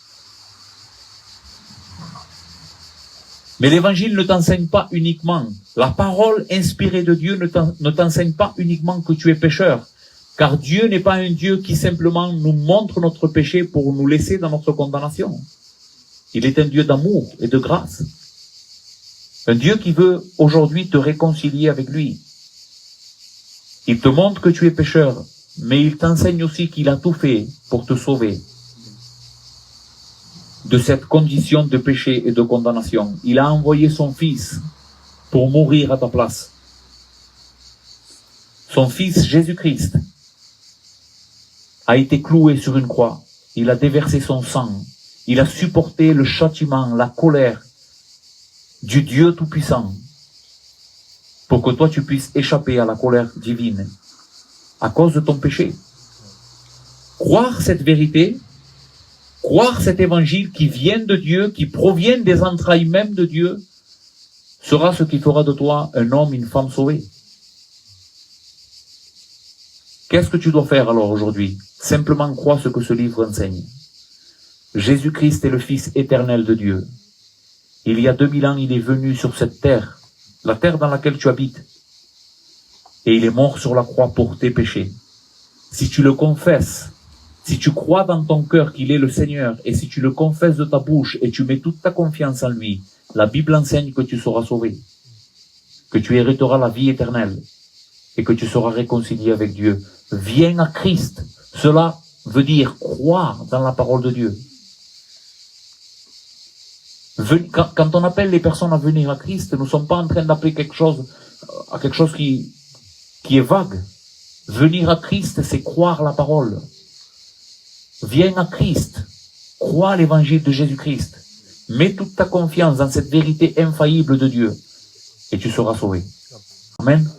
Mais l'évangile ne t'enseigne pas uniquement, la parole inspirée de Dieu ne t'enseigne pas uniquement que tu es pécheur, car Dieu n'est pas un Dieu qui simplement nous montre notre péché pour nous laisser dans notre condamnation. Il est un Dieu d'amour et de grâce. Un Dieu qui veut aujourd'hui te réconcilier avec lui. Il te montre que tu es pécheur, mais il t'enseigne aussi qu'il a tout fait pour te sauver de cette condition de péché et de condamnation. Il a envoyé son Fils pour mourir à ta place. Son Fils Jésus-Christ a été cloué sur une croix. Il a déversé son sang. Il a supporté le châtiment, la colère du Dieu Tout-Puissant pour que toi tu puisses échapper à la colère divine à cause de ton péché. Croire cette vérité, croire cet évangile qui vient de Dieu, qui provient des entrailles même de Dieu, sera ce qui fera de toi un homme, une femme sauvée. Qu'est-ce que tu dois faire alors aujourd'hui? Simplement croire ce que ce livre enseigne. Jésus-Christ est le Fils éternel de Dieu. Il y a 2000 ans, il est venu sur cette terre, la terre dans laquelle tu habites. Et il est mort sur la croix pour tes péchés. Si tu le confesses, si tu crois dans ton cœur qu'il est le Seigneur, et si tu le confesses de ta bouche et tu mets toute ta confiance en lui, la Bible enseigne que tu seras sauvé, que tu hériteras la vie éternelle et que tu seras réconcilié avec Dieu. Viens à Christ. Cela veut dire croire dans la parole de Dieu. Quand on appelle les personnes à venir à Christ, nous ne sommes pas en train d'appeler quelque chose qui est vague. Venir à Christ, c'est croire la parole. Viens à Christ. Crois l'évangile de Jésus-Christ. Mets toute ta confiance dans cette vérité infaillible de Dieu et tu seras sauvé. Amen.